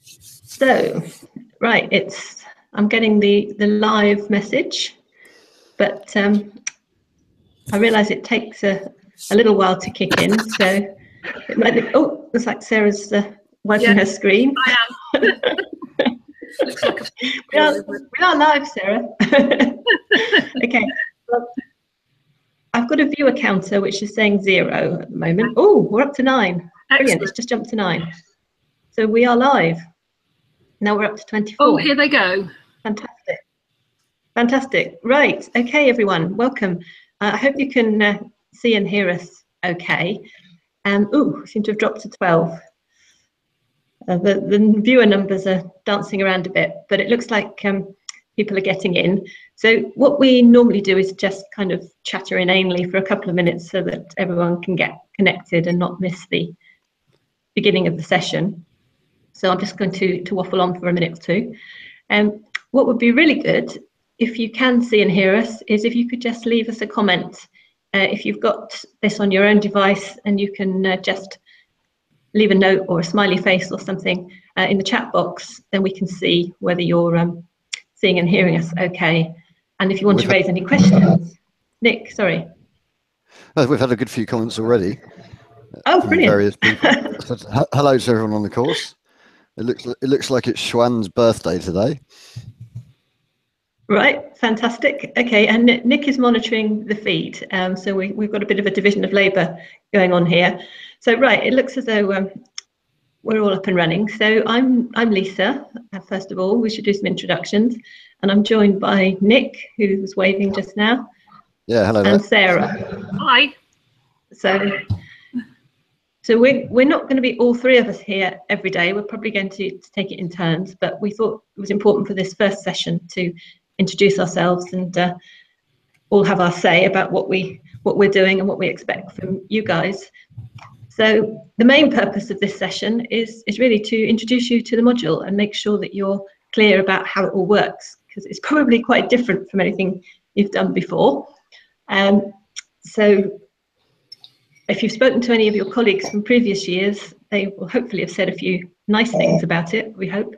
So, right, I'm getting the live message, but I realise it takes a little while to kick in. So it might be, oh, looks like Sarah's wiping her screen. I am. Looks like we are live, Sarah. Okay. Well, I've got a viewer counter which is saying 0 at the moment. Oh, we're up to 9. Brilliant! It's just jumped to 9. So we are live. Now we're up to 24. Oh, here they go. Fantastic. Fantastic. Right. Okay, everyone. Welcome. I hope you can see and hear us okay. We seem to have dropped to 12. The viewer numbers are dancing around a bit, but it looks like people are getting in. So what we normally do is just kind of chatter inanely for a couple of minutes so that everyone can get connected and not miss the beginning of the session. So I'm just going to waffle on for a minute or two. What would be really good, if you can see and hear us, is if you could just leave us a comment. If you've got this on your own device, and you can just leave a note or a smiley face or something in the chat box, then we can see whether you're seeing and hearing us okay. And if you want to raise any questions. Nick, sorry. We've had a good few comments already. Oh, brilliant. Various people. Hello to everyone on the course. It looks like it's Schwann's birthday today. Right, fantastic. Okay, and Nick is monitoring the feed, so we've got a bit of a division of labour going on here. So right, it looks as though we're all up and running. So I'm Lisa. First of all, we should do some introductions, and I'm joined by Nick, who was waving just now. Yeah, hello. And Sarah. Hi. So we're not going to be all three of us here every day. We're probably going to take it in turns, but we thought it was important for this first session to introduce ourselves and all have our say about what we're doing and what we expect from you guys. So the main purpose of this session is really to introduce you to the module and make sure that you're clear about how it all works, because it's probably quite different from anything you've done before. So if you've spoken to any of your colleagues from previous years, they will hopefully have said a few nice things about it, we hope.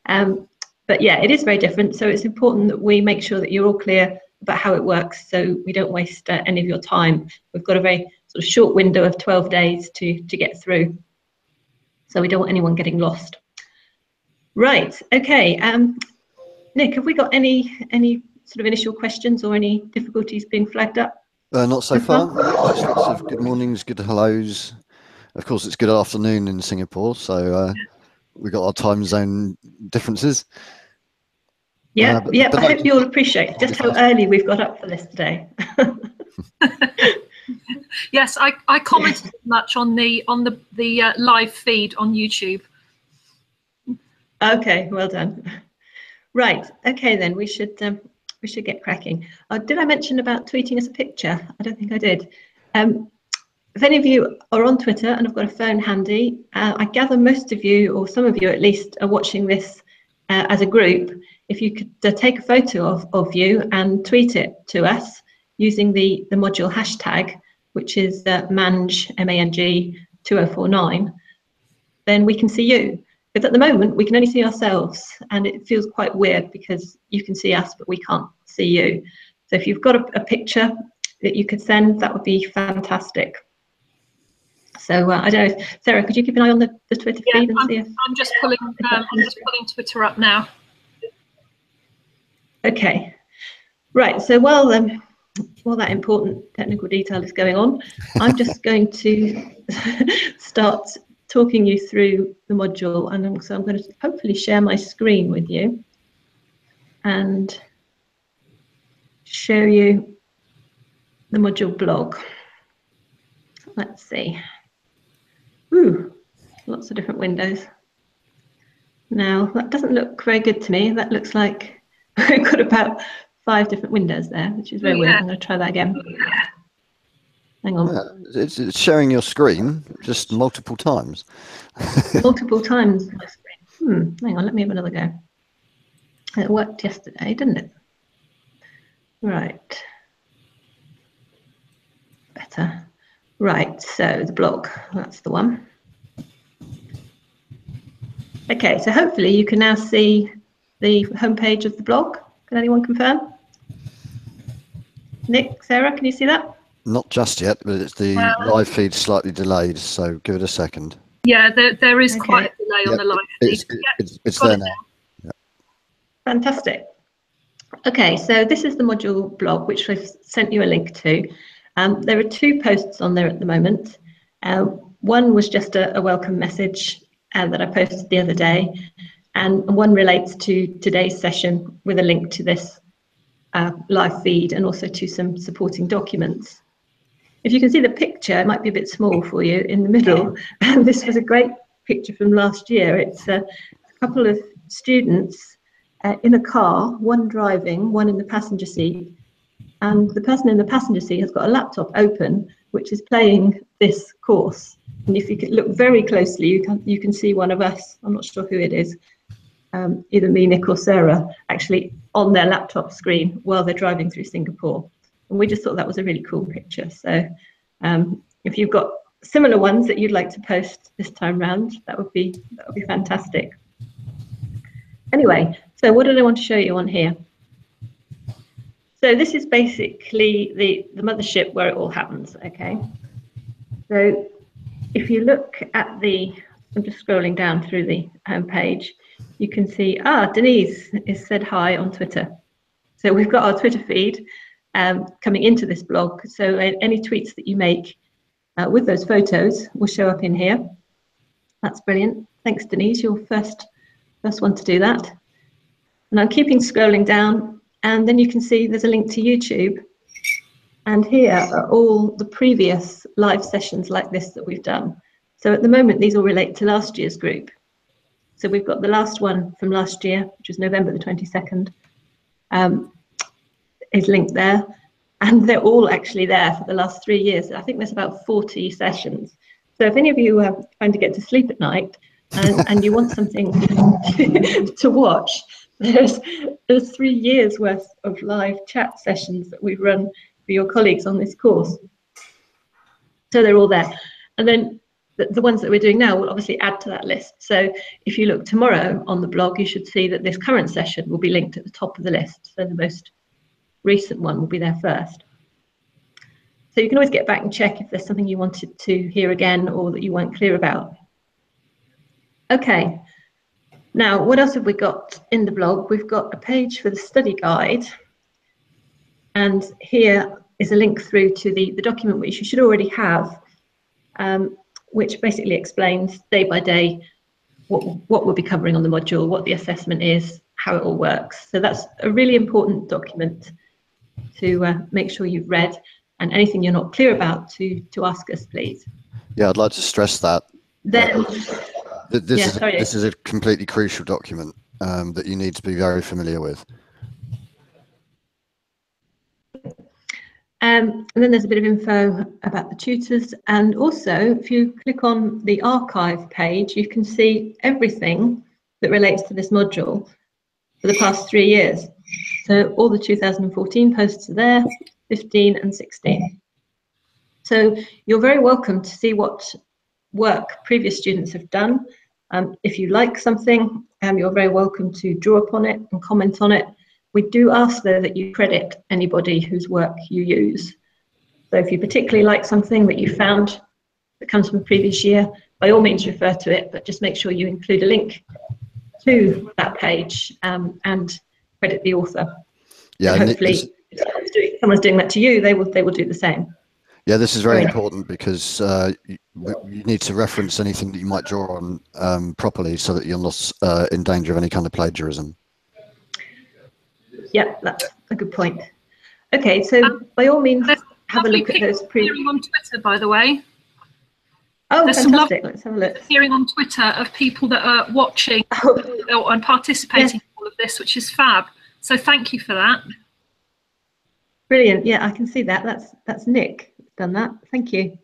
But yeah, it is very different. So it's important that we make sure that you're all clear about how it works, so we don't waste any of your time. We've got a very sort of short window of 12 days to get through. So we don't want anyone getting lost. Right, okay. Nick, have we got any sort of initial questions or any difficulties being flagged up? Not so far. Just lots of good mornings, good hellos. Of course, it's good afternoon in Singapore, so we've got our time zone differences. Yeah, I hope you'll appreciate just how early we've got up for this today. Yes, I commented much on the live feed on YouTube. Okay, well done. Right, okay then, we should get cracking. Did I mention about tweeting us a picture? I don't think I did. If any of you are on Twitter and have got a phone handy, I gather most of you, or some of you at least, are watching this as a group. If you could take a photo of you and tweet it to us using the module hashtag, which is MANG, M-A-N-G 2049, then we can see you. Because at the moment, we can only see ourselves, and it feels quite weird because you can see us, but we can't see you. So if you've got a picture that you could send, that would be fantastic. So I don't know, if, Sarah, could you keep an eye on the Twitter feed and see if... I'm just pulling Twitter up now. Okay, right. So while that important technical detail is going on, I'm just going to start talking you through the module, and so I'm going to hopefully share my screen with you and show you the module blog. Let's see. Ooh, lots of different windows. Now that doesn't look very good to me. That looks like we've got about 5 different windows there, which is very weird. I'm going to try that again. Hang on. Yeah, it's sharing your screen just multiple times. Multiple times my screen. Hang on, let me have another go. It worked yesterday, didn't it? Right. Better. Right, so the blog, that's the one. Okay, so hopefully you can now see the homepage of the blog. Can anyone confirm? Nick, Sarah, can you see that? Not just yet, but it's the live feed slightly delayed, so give it a second. Yeah, there is Okay. quite a delay on the live feed. It's there now. Yeah. Fantastic. Okay, so this is the module blog, which I've sent you a link to. There are 2 posts on there at the moment. One was just a welcome message that I posted the other day, and one relates to today's session with a link to this live feed and also to some supporting documents. If you can see the picture, it might be a bit small for you in the middle. And this was a great picture from last year. It's a couple of students in a car, one driving, one in the passenger seat. And the person in the passenger seat has got a laptop open, which is playing this course. And if you could look very closely, you can see one of us, I'm not sure who it is, either me, Nick or Sarah, actually on their laptop screen while they're driving through Singapore. And we just thought that was a really cool picture. So if you've got similar ones that you'd like to post this time round, that would be fantastic. Anyway, so what did I want to show you on here? So this is basically the mothership where it all happens, okay? So if you look at I'm just scrolling down through the homepage, you can see, Denise has said hi on Twitter. So we've got our Twitter feed coming into this blog. So any tweets that you make with those photos will show up in here. That's brilliant. Thanks, Denise. You're first one to do that. And I'm keeping scrolling down, and then you can see there's a link to YouTube. And here are all the previous live sessions like this that we've done. So at the moment, these all relate to last year's group. So we've got the last one from last year, which was November the 22nd, is linked there. And they're all actually there for the last 3 years. I think there's about 40 sessions. So if any of you are trying to get to sleep at night and you want something to watch, there's 3 years worth of live chat sessions that we've run for your colleagues on this course. So they're all there. And then the ones that we're doing now will obviously add to that list. So if you look tomorrow on the blog, you should see that this current session will be linked at the top of the list. So the most recent one will be there first. So you can always get back and check if there's something you wanted to hear again or that you weren't clear about. Okay, now what else have we got in the blog? We've got a page for the study guide. And here is a link through to the document which you should already have, which basically explains day by day what we'll be covering on the module, what the assessment is, how it all works. So that's a really important document to make sure you've read, and anything you're not clear about to ask us, please. Yeah, I'd like to stress that. Then, this is a completely crucial document that you need to be very familiar with. And then there's a bit of info about the tutors, and also if you click on the archive page, you can see everything that relates to this module for the past 3 years. So all the 2014 posts are there, 15 and 16. So you're very welcome to see what work previous students have done. If you like something, you're very welcome to draw upon it and comment on it. We do ask, though, that you credit anybody whose work you use. So if you particularly like something that you found that comes from a previous year, by all means refer to it, but just make sure you include a link to that page and credit the author. Yeah, and hopefully if someone's doing that to you, they will do the same. Yeah, this is very important because you need to reference anything that you might draw on properly so that you're not in danger of any kind of plagiarism. Yeah, that's a good point. Okay, so by all means, have a look at those appearing on Twitter, by the way. Oh, there's fantastic. Let's have a look. Appearing on Twitter of people that are watching and participating in all of this, which is fab. So thank you for that. Brilliant. Yeah, I can see that. That's Nick that's done that. Thank you.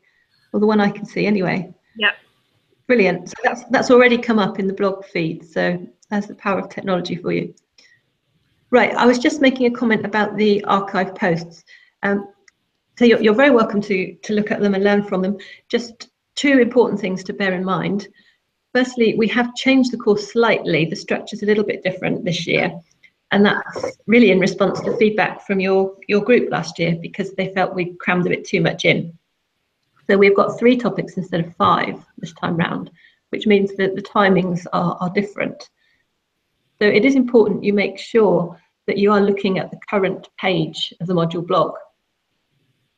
Well, the one I can see anyway. Yeah. Brilliant. So that's already come up in the blog feed. So that's the power of technology for you. Right, I was just making a comment about the archive posts. So you're very welcome to look at them and learn from them. Just 2 important things to bear in mind. firstly, we have changed the course slightly. The structure's a little bit different this year. And that's really in response to feedback from your group last year, because they felt we crammed a bit too much in. So we've got 3 topics instead of 5 this time round, which means that the timings are different. So it is important you make sure that you are looking at the current page of the module blog.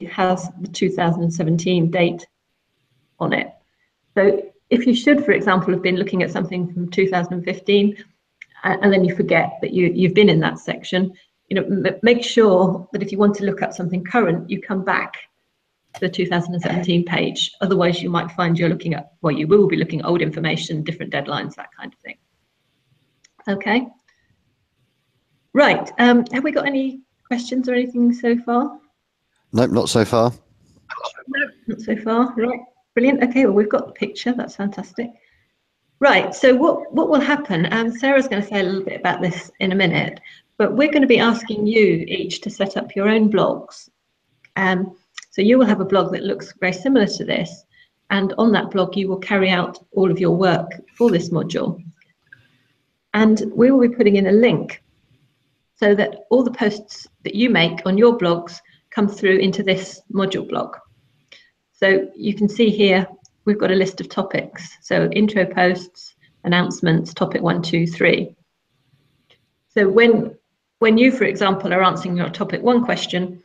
It has the 2017 date on it. So if you should, for example, have been looking at something from 2015, and then you forget that you've been in that section, make sure that if you want to look up something current, you come back to the 2017 page. Otherwise, you might find you're looking at, well, you will be looking at old information, different deadlines, that kind of thing. Okay. Right. Have we got any questions or anything so far? Nope, not so far. No, not so far. Right. Brilliant. Okay, well, we've got the picture. That's fantastic. Right, so what will happen, Sarah's going to say a little bit about this in a minute, but we're going to be asking you each to set up your own blogs. So you will have a blog that looks very similar to this, and on that blog you will carry out all of your work for this module. And we will be putting in a link so that all the posts that you make on your blogs come through into this module blog. So you can see here, we've got a list of topics. So intro posts, announcements, topic 1, 2, 3. So when you, for example, are answering your topic 1 question,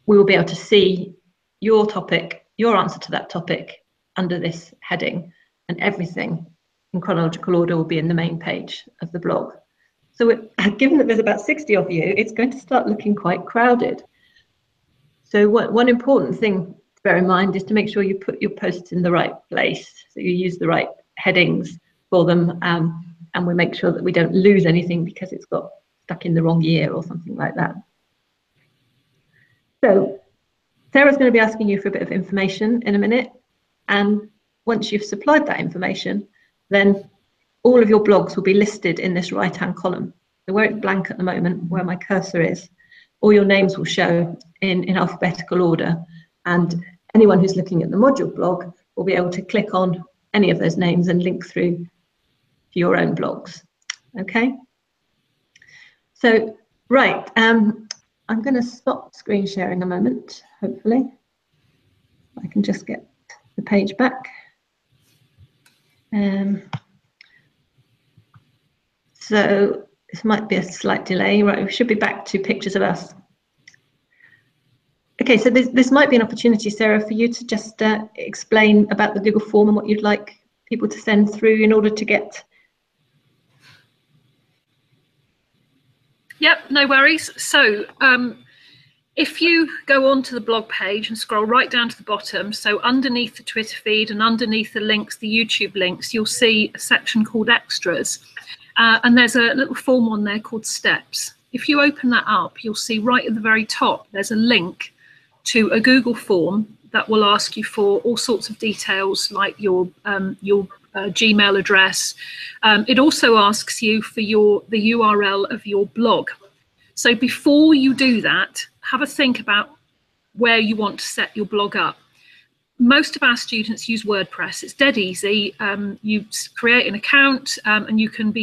we will be able to see your topic, your answer to that topic under this heading, and everything in chronological order will be in the main page of the blog. So given that there's about 60 of you, it's going to start looking quite crowded. So one important thing to bear in mind is to make sure you put your posts in the right place. So you use the right headings for them, and we make sure that we don't lose anything because it's got stuck in the wrong year or something like that. So Sarah's going to be asking you for a bit of information in a minute, and once you've supplied that information, then all of your blogs will be listed in this right-hand column. So where it's blank at the moment, where my cursor is, all your names will show in alphabetical order, and anyone who's looking at the module blog will be able to click on any of those names and link through to your own blogs. Okay? So, right, I'm going to stop screen sharing a moment, hopefully. I can just get the page back. So this might be a slight delay. Right, we should be back to pictures of us. Okay, so this might be an opportunity, Sarah, for you to just explain about the Google form and what you'd like people to send through in order to get. Yep, no worries. So if you go onto the blog page and scroll right down to the bottom, so underneath the Twitter feed and underneath the links, the YouTube links, you'll see a section called Extras. And there's a little form on there called Steps. If you open that up, you'll see right at the very top, there's a link to a Google form that will ask you for all sorts of details like your Gmail address. It also asks you for the URL of your blog. So before you do that, have a think about where you want to set your blog up. Most of our students use WordPress. It's dead easy. You create an account and you can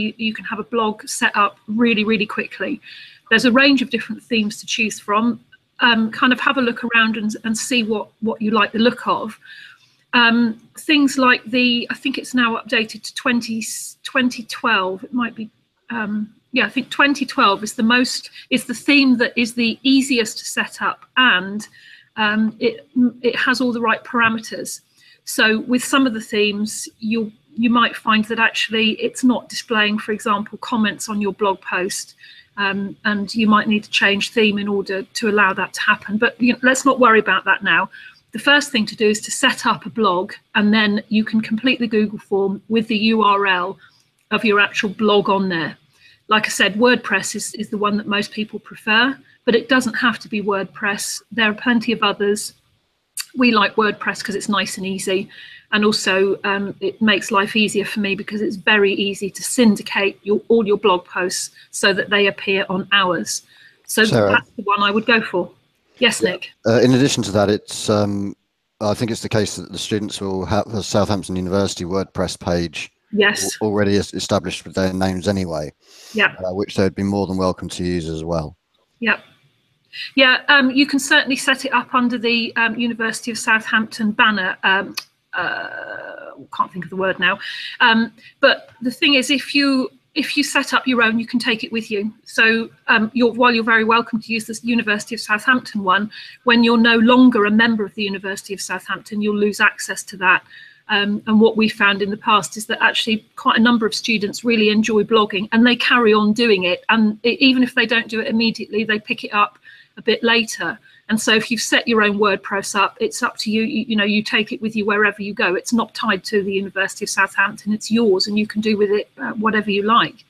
have a blog set up really, really quickly. There's a range of different themes to choose from. Kind of have a look around and see what you like the look of. Things like I think it's now updated to 2012. It might be, yeah, I think 2012 is the theme that is the easiest to set up, and it has all the right parameters. So with some of the themes, you might find that actually it's not displaying, for example, comments on your blog post, and you might need to change theme in order to allow that to happen. But let's not worry about that now. The first thing to do is to set up a blog, and then you can complete the Google form with the URL of your actual blog on there. Like I said, WordPress is the one that most people prefer, but it doesn't have to be WordPress. There are plenty of others. We like WordPress because it's nice and easy, and also it makes life easier for me because it's very easy to syndicate all your blog posts so that they appear on ours. So Sarah, that's the one I would go for. Yes, Nick. In addition to that, it's I think it's the case that the students will have a Southampton University WordPress page Yes. already established with their names anyway. Yeah. Which they'd be more than welcome to use as well. Yep. Yeah, you can certainly set it up under the University of Southampton banner. Can't think of the word now. But the thing is, if you set up your own, you can take it with you. So while you're very welcome to use this University of Southampton one, when you're no longer a member of the University of Southampton, you'll lose access to that. And what we found in the past is that actually quite a number of students really enjoy blogging, and they carry on doing it. And even if they don't do it immediately, they pick it up a bit later. And so if you've set your own WordPress up, it's up to you. You take it with you wherever you go. It's not tied to the University of Southampton. It's yours, and you can do with it whatever you like.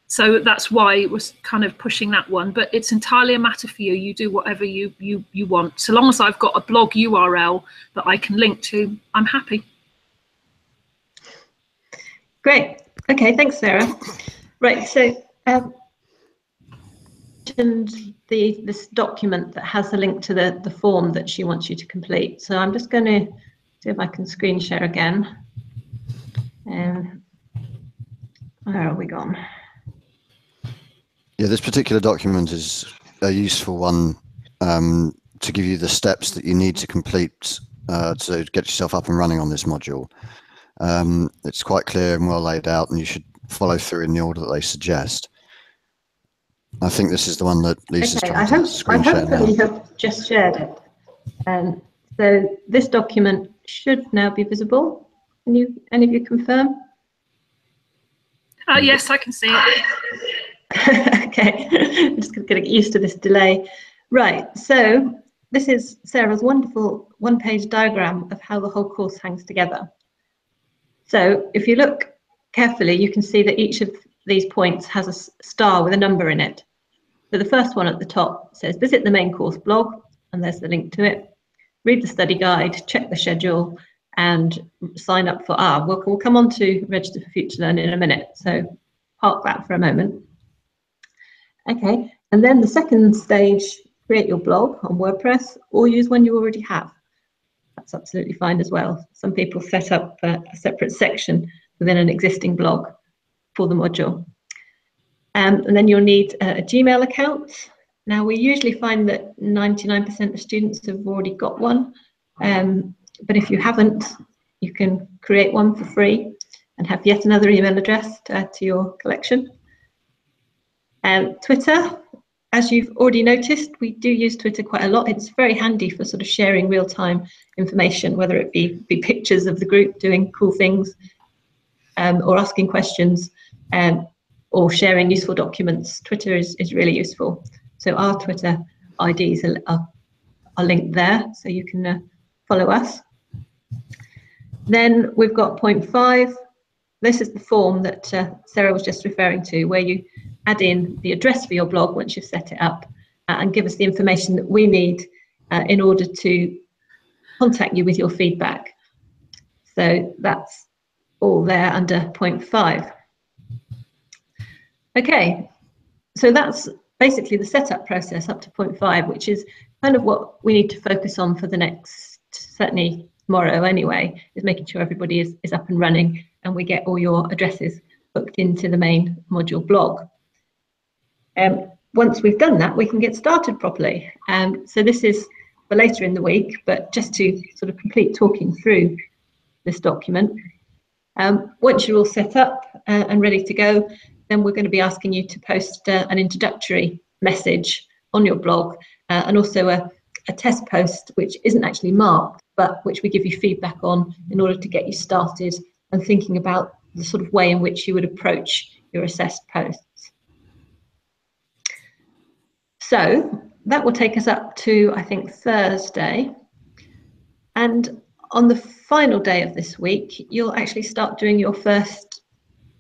So that's why it was kind of pushing that one. But it's entirely a matter for you. You do whatever you want. So long as I've got a blog URL that I can link to, I'm happy. Great. Okay, thanks, Sarah. Right, so this document that has the link to the form that she wants you to complete. So I'm just going to see if I can screen share again. Where are we gone? Yeah, this particular document is a useful one to give you the steps that you need to complete to get yourself up and running on this module. It's quite clear and well laid out, and you should follow through in the order that they suggest. I think this is the one that Lisa's trying to screen share now. I hopefully have just shared it. So this document should now be visible. Can any of you confirm? Yes, I can see it. Okay, I'm just going to get used to this delay. Right, so this is Sarah's wonderful one-page diagram of how the whole course hangs together. So if you look carefully, you can see that each of these points has a star with a number in it. So the first one at the top says visit the main course blog, and there's the link to it. Read the study guide, check the schedule, and sign up for we'll come on to Register for Future Learning in a minute, so park that for a moment. Okay, and then the second stage, create your blog on WordPress or use one you already have. That's absolutely fine as well. Some people set up a separate section within an existing blog for the module. And then you'll need a Gmail account. Now, we usually find that 99% of students have already got one. But if you haven't, you can create one for free and have yet another email address to add to your collection. Twitter, as you've already noticed, we do use Twitter quite a lot. It's very handy for sort of sharing real-time information, whether it be pictures of the group doing cool things, or asking questions, or sharing useful documents. Twitter is really useful. So our Twitter IDs are linked there, so you can follow us. Then we've got point 5. This is the form that Sarah was just referring to, where you add in the address for your blog once you've set it up, and give us the information that we need in order to contact you with your feedback. So that's all there under point 5. Okay, so that's basically the setup process up to point 5, which is kind of what we need to focus on for the next, certainly tomorrow anyway, is making sure everybody is up and running and we get all your addresses booked into the main module blog. Once we've done that, we can get started properly. So this is for later in the week, but just to sort of complete talking through this document. Once you're all set up and ready to go, then we're going to be asking you to post an introductory message on your blog, and also a test post which isn't actually marked, but which we give you feedback on in order to get you started and thinking about the sort of way in which you would approach your assessed posts. So that will take us up to, I think, Thursday. And on the final day of this week, you'll actually start doing your first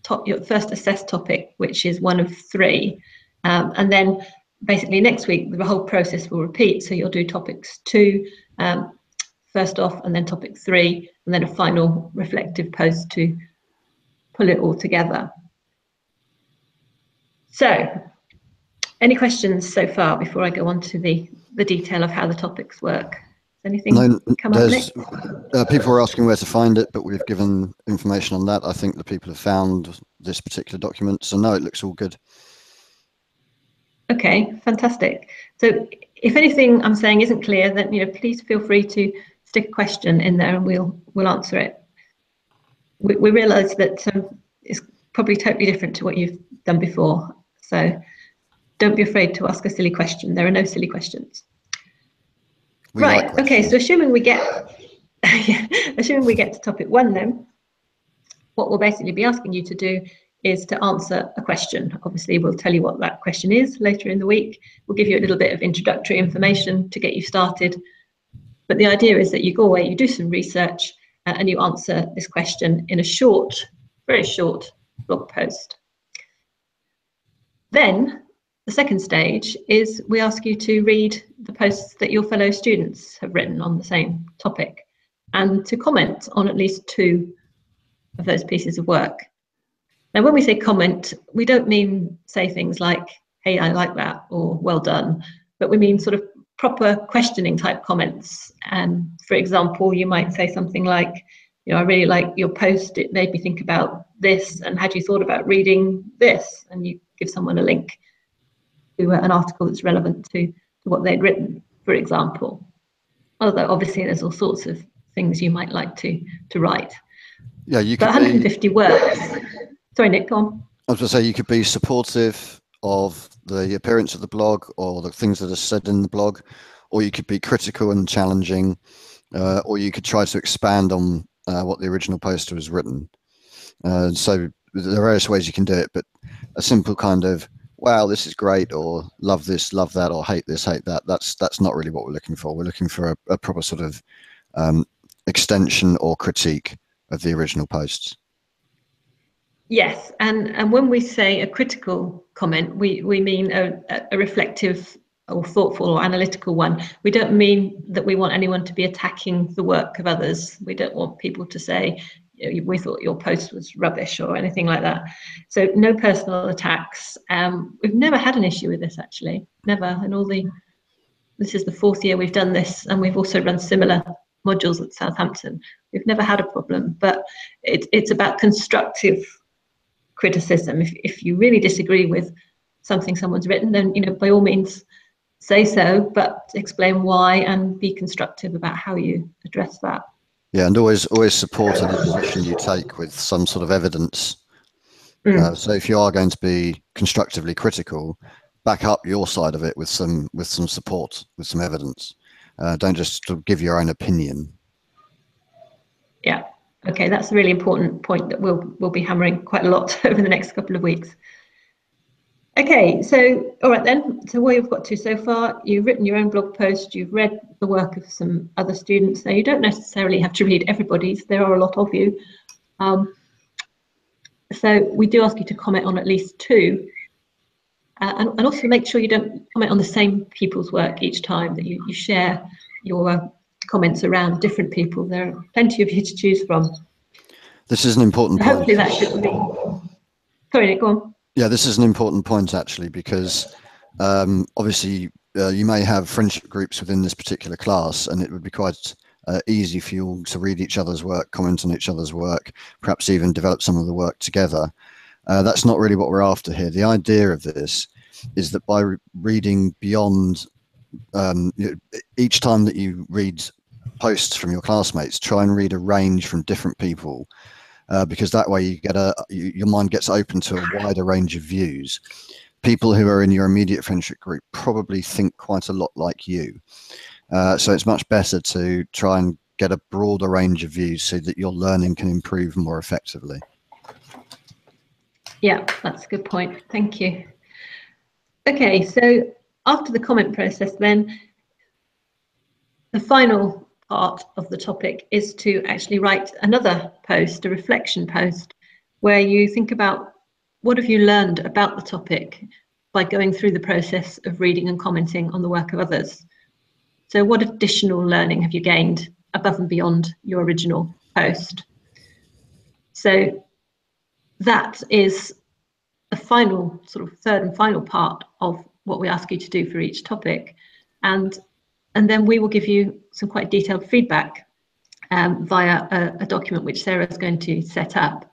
assessed topic, which is one of 3. And then basically next week, the whole process will repeat. So you'll do topics 2 first off, and then topic 3, and then a final reflective post to pull it all together. So, any questions so far before I go on to the detail of how the topics work? anything No, come up next? people were asking where to find it, but we've given information on that. I think the people have found this particular document, so no, it looks all good. Okay, fantastic. So if anything I'm saying isn't clear, then please feel free to stick a question in there and we'll answer it. We realise that it's probably totally different to what you've done before, so don't be afraid to ask a silly question. There are no silly questions. Right. Okay. So assuming we get to topic 1, then what we'll basically be asking you to do is to answer a question. Obviously, we'll tell you what that question is later in the week. We'll give you a little bit of introductory information to get you started. But the idea is that you go away, you do some research, and you answer this question in a short, very short blog post. Then the second stage is we ask you to read the posts that your fellow students have written on the same topic and to comment on at least 2 of those pieces of work. Now, when we say comment, we don't mean say things like, hey, I like that, or well done, but we mean sort of proper questioning type comments. For example, you might say something like, I really like your post, it made me think about this, and had you thought about reading this? And you give someone a link to an article that's relevant to what they'd written, for example. Although obviously there's all sorts of things you might like to write. Yeah, you could. But 150 words. Sorry, Nick, go on. I was going to say, you could be supportive of the appearance of the blog or the things that are said in the blog, or you could be critical and challenging, or you could try to expand on what the original poster has written. So there are various ways you can do it, but a simple kind of, wow, this is great, or love this, love that, or hate this, hate that, that's not really what we're looking for. We're looking for a proper sort of extension or critique of the original posts. Yes, and when we say a critical comment, we mean a reflective or thoughtful or analytical one. We don't mean that we want anyone to be attacking the work of others. We don't want people to say, we thought your post was rubbish or anything like that. So no personal attacks. We've never had an issue with this, actually, never. This is the 4th year we've done this, and we've also run similar modules at Southampton. We've never had a problem, but it's about constructive criticism. If you really disagree with something someone's written, then by all means say so, but explain why and be constructive about how you address that. Yeah, and always support any position you take with some sort of evidence. So if you are going to be constructively critical, back up your side of it with some support, with some evidence. Don't just give your own opinion. Yeah. Okay, that's a really important point that we'll be hammering quite a lot over the next couple of weeks. Okay, so all right then. So where you've got to so far, you've written your own blog post, you've read the work of some other students. Now you don't necessarily have to read everybody's. There are a lot of you. So we do ask you to comment on at least 2, and also make sure you don't comment on the same people's work each time, that you share your comments around different people. There are plenty of you to choose from. This is an important point. Hopefully that should be. Sorry, Nick, go on. Yeah, this is an important point actually, because obviously you may have friendship groups within this particular class, and it would be quite easy for you all to read each other's work, comment on each other's work, perhaps even develop some of the work together. That's not really what we're after here. The idea of this is that by reading beyond, each time that you read posts from your classmates, try and read a range from different people, because that way you get your mind gets open to a wider range of views. People who are in your immediate friendship group probably think quite a lot like you. So it's much better to try and get a broader range of views so that your learning can improve more effectively. Yeah, that's a good point. Thank you. Okay, so after the comment process, then the final part of the topic is to actually write another post, a reflection post, where you think about what have you learned about the topic by going through the process of reading and commenting on the work of others. So what additional learning have you gained above and beyond your original post? So that is the final, sort of third and final part of what we ask you to do for each topic. And and then we will give you some quite detailed feedback via a document which Sarah is going to set up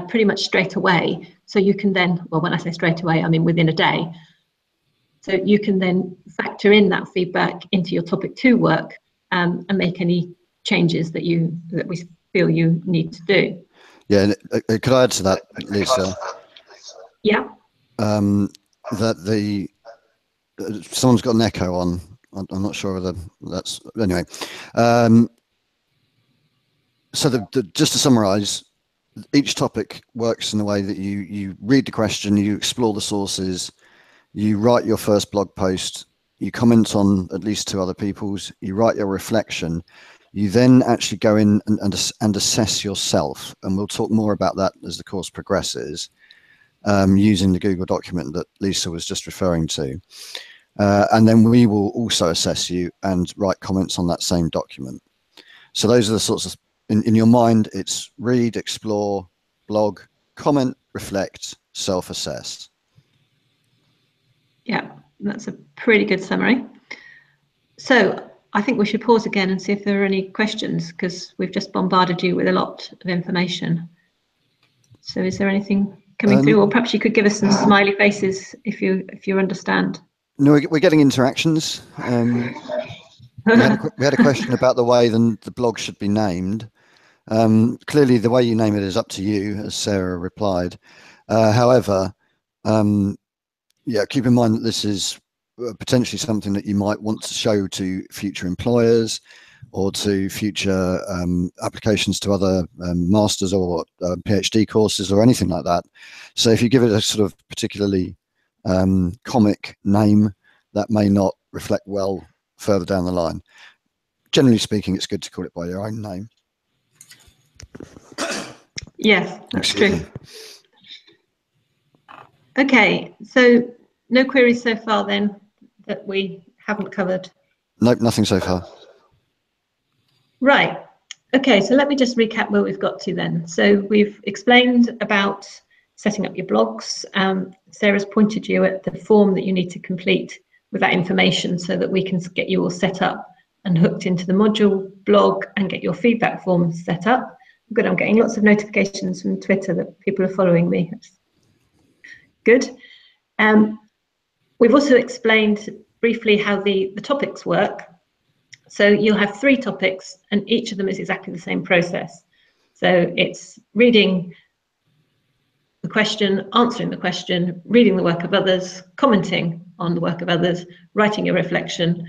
pretty much straight away. So you can then, well, when I say straight away, I mean within a day. So you can then factor in that feedback into your topic 2 work and make any changes that we feel you need to do. Yeah, could I add to that, Lisa? Yeah. That someone's got an echo on. I'm not sure whether that's anyway. So just to summarise, each topic works in the way that you read the question, you explore the sources, you write your first blog post, you comment on at least 2 other people's, you write your reflection, you then actually go in and assess yourself, and we'll talk more about that as the course progresses, using the Google document that Lisa was just referring to. And then we will also assess you and write comments on that same document. So those are the sorts of, in your mind, it's read, explore, blog, comment, reflect, self-assess. Yeah, that's a pretty good summary. So I think we should pause again and see if there are any questions, because we've just bombarded you with a lot of information. So is there anything coming through? Or perhaps you could give us some smiley faces if you understand. No, we're getting interactions. We had a question about the way the blog should be named. Clearly, the way you name it is up to you, as Sarah replied. However, yeah, keep in mind that this is potentially something that you might want to show to future employers or to future applications to other masters or PhD courses or anything like that. So if you give it a sort of particularly comic name, that may not reflect well further down the line. Generally speaking, it's good to call it by your own name. Yes, that's true. Okay, so no queries so far then that we haven't covered? Nope, nothing so far. Right. Okay, so let me just recap where we've got to then. So we've explained about setting up your blogs. Sarah's pointed you at the form that you need to complete with that information so that we can get you all set up and hooked into the module blog and get your feedback form set up. Good, I'm getting lots of notifications from Twitter that people are following me. That's good. We've also explained briefly how the topics work. So you'll have 3 topics and each of them is exactly the same process. So it's reading the question, answering the question, reading the work of others, commenting on the work of others, writing a reflection,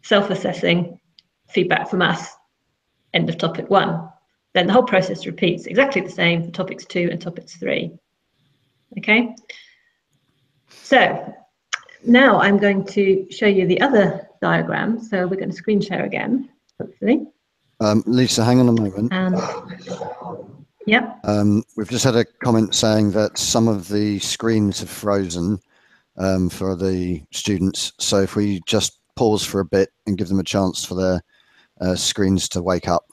self-assessing, feedback from us, end of topic 1. Then the whole process repeats exactly the same for topics 2 and topics 3. Okay, so now I'm going to show you the other diagram. So we're going to screen share again, hopefully. Lisa, hang on a moment. Yep. We've just had a comment saying that some of the screens have frozen for the students. So if we just pause for a bit and give them a chance for their screens to wake up.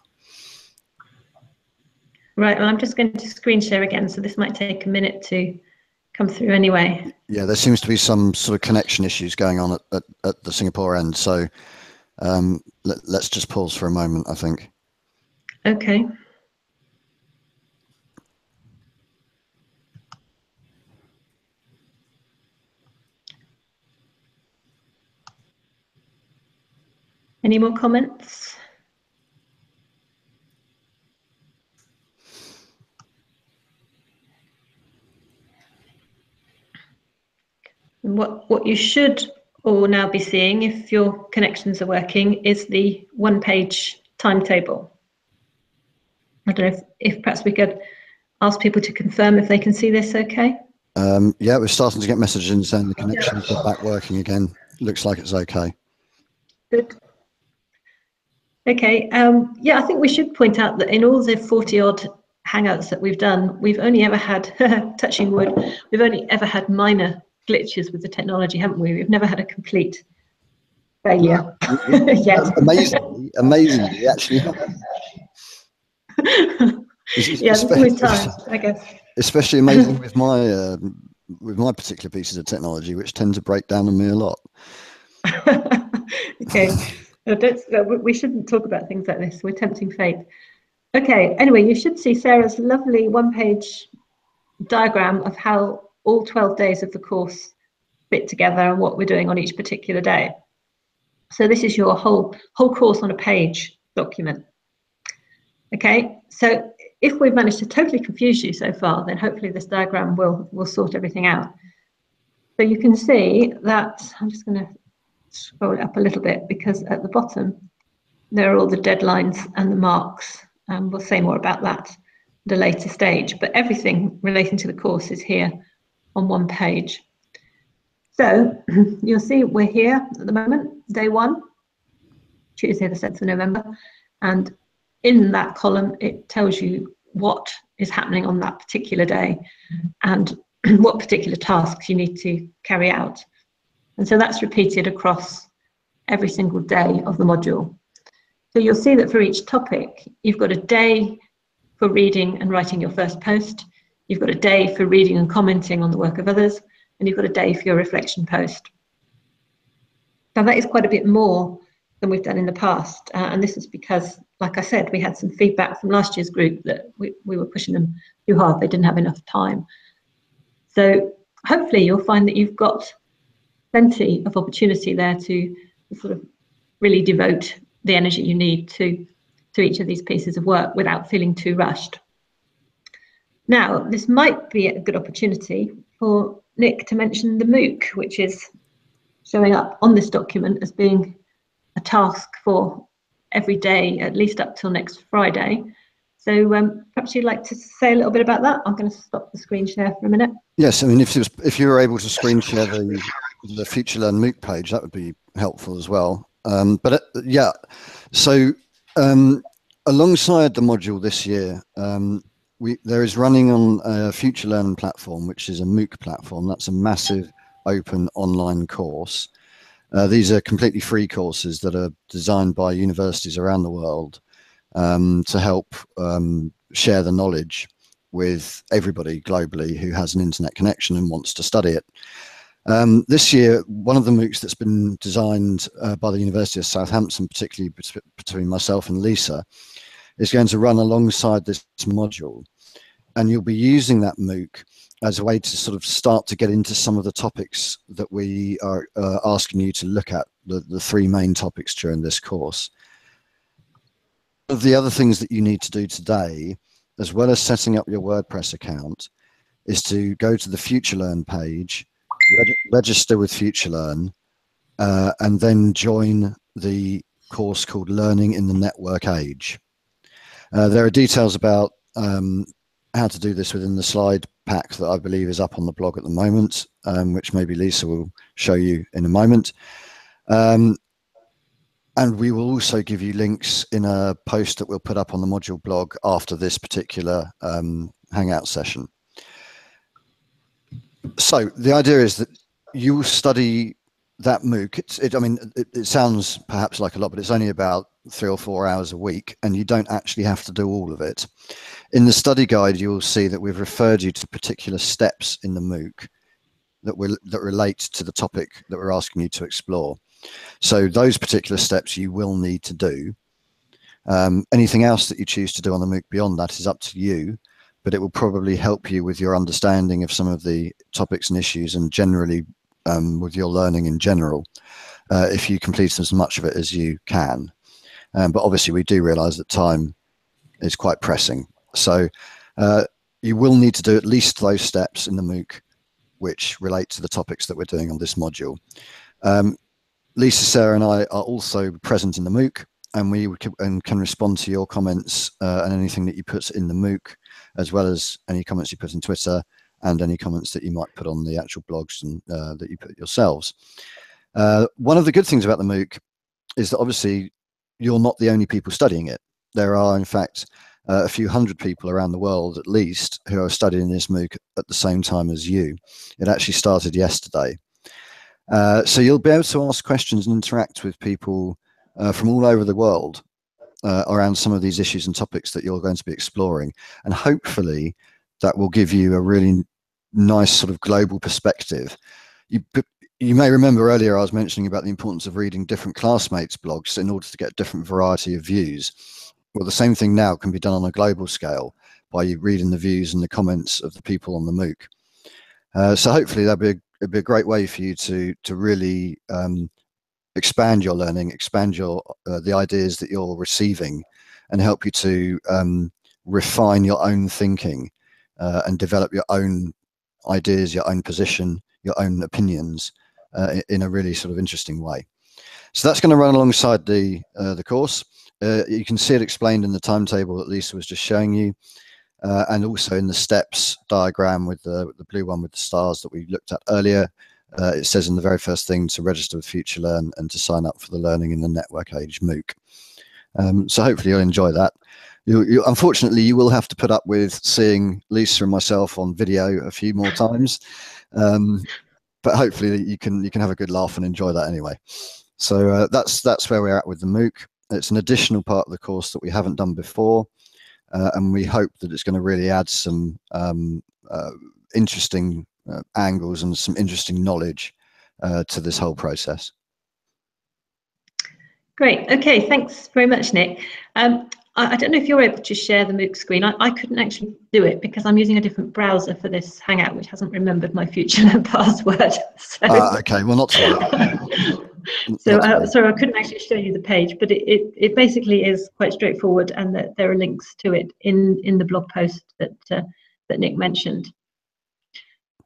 Right, well, I'm just going to screen share again, so this might take a minute to come through anyway. Yeah, there seems to be some sort of connection issues going on at the Singapore end. So let's just pause for a moment, I think. Okay. Any more comments? And what you should all now be seeing, if your connections are working, is the one-page timetable. I don't know if perhaps we could ask people to confirm if they can see this okay. Yeah, we're starting to get messages saying the connections are back working again. Looks like it's okay. Good. Okay, yeah, I think we should point out that in all the 40-odd Hangouts that we've done, we've only ever had, touching wood, we've only ever had minor glitches with the technology, haven't we? We've never had a complete failure yet. Amazingly, actually. Yeah, there's always time, I guess. Especially amazing with my particular pieces of technology, which tend to break down on me a lot. Okay, we shouldn't talk about things like this. We're tempting fate. Okay, anyway, you should see Sarah's lovely one-page diagram of how all 12 days of the course fit together and what we're doing on each particular day. So this is your whole course on a page document. Okay, so if we've managed to totally confuse you so far, then hopefully this diagram will sort everything out. So you can see that, I'm just going to scroll it up a little bit, because at the bottom there are all the deadlines and the marks, and we'll say more about that at a later stage, but everything relating to the course is here on one page. So you'll see we're here at the moment, day 1, Tuesday the 7th of November, and in that column it tells you what is happening on that particular day and what particular tasks you need to carry out. And so that's repeated across every single day of the module. So you'll see that for each topic, you've got a day for reading and writing your first post, you've got a day for reading and commenting on the work of others, and you've got a day for your reflection post. Now that is quite a bit more than we've done in the past, and this is because, like I said, we had some feedback from last year's group that we were pushing them too hard, they didn't have enough time. So hopefully you'll find that you've got plenty of opportunity there to sort of really devote the energy you need to each of these pieces of work without feeling too rushed. Now, this might be a good opportunity for Nick to mention the MOOC, which is showing up on this document as being a task for every day, at least up till next Friday. So perhaps you'd like to say a little bit about that. I'm going to stop the screen share for a minute. Yes, I mean, if you were able to screen share the FutureLearn MOOC page, that would be helpful as well. Yeah, so alongside the module this year, there is running on a FutureLearn platform, which is a MOOC platform. That's a massive open online course. These are completely free courses that are designed by universities around the world to help share the knowledge with everybody globally who has an internet connection and wants to study it. This year, one of the MOOCs that's been designed by the University of Southampton, particularly between myself and Lisa, is going to run alongside this module. And you'll be using that MOOC as a way to sort of start to get into some of the topics that we are asking you to look at, the 3 main topics during this course. One of the other things that you need to do today, as well as setting up your WordPress account, is to go to the FutureLearn page, register with FutureLearn, and then join the course called Learning in the Network Age. There are details about how to do this within the slide pack that I believe is up on the blog at the moment, which maybe Lisa will show you in a moment. And we will also give you links in a post that we'll put up on the module blog after this particular Hangout session. So the idea is that you will study that MOOC. I mean, it sounds perhaps like a lot, but it's only about 3 or 4 hours a week, and you don't actually have to do all of it. In the study guide, you will see that we've referred you to particular steps in the MOOC that relate to the topic that we're asking you to explore. So those particular steps you will need to do. Anything else that you choose to do on the MOOC beyond that is up to you, but it will probably help you with your understanding of some of the topics and issues, and generally with your learning in general, if you complete as much of it as you can. But obviously we do realize that time is quite pressing. So you will need to do at least those steps in the MOOC which relate to the topics that we're doing on this module. Lisa, Sarah and I are also present in the MOOC, and we can respond to your comments and anything that you put in the MOOC, as well as any comments you put in Twitter and any comments that you might put on the actual blogs and that you put yourselves. One of the good things about the MOOC is that obviously you're not the only people studying it. There are, in fact, a few hundred people around the world, at least, who are studying this MOOC at the same time as you. It actually started yesterday. So you'll be able to ask questions and interact with people from all over the world around some of these issues and topics that you're going to be exploring. And hopefully that will give you a really nice sort of global perspective. You may remember earlier I was mentioning about the importance of reading different classmates' blogs in order to get different variety of views. Well, the same thing now can be done on a global scale by you reading the views and the comments of the people on the MOOC. So hopefully it'd be a great way for you to really expand your learning, expand your the ideas that you're receiving, and help you to refine your own thinking and develop your own ideas, your own position, your own opinions in a really sort of interesting way. So that's going to run alongside the course. You can see it explained in the timetable that Lisa was just showing you, and also in the steps diagram with the blue one with the stars that we looked at earlier. It says in the very first thing to register with FutureLearn and to sign up for the Learning in the Network Age MOOC. So hopefully you'll enjoy that. Unfortunately, you will have to put up with seeing Lisa and myself on video a few more times, but hopefully you can have a good laugh and enjoy that anyway. So that's where we're at with the MOOC. It's an additional part of the course that we haven't done before, and we hope that it's going to really add some interesting angles and some interesting knowledge to this whole process. Great. Okay, thanks very much, Nick. I don't know if you're able to share the MOOC screen. I couldn't actually do it because I'm using a different browser for this Hangout, which hasn't remembered my FutureLearn password. So, okay, well, not to so I couldn't actually show you the page, but it basically is quite straightforward, and that there are links to it in the blog post that Nick mentioned.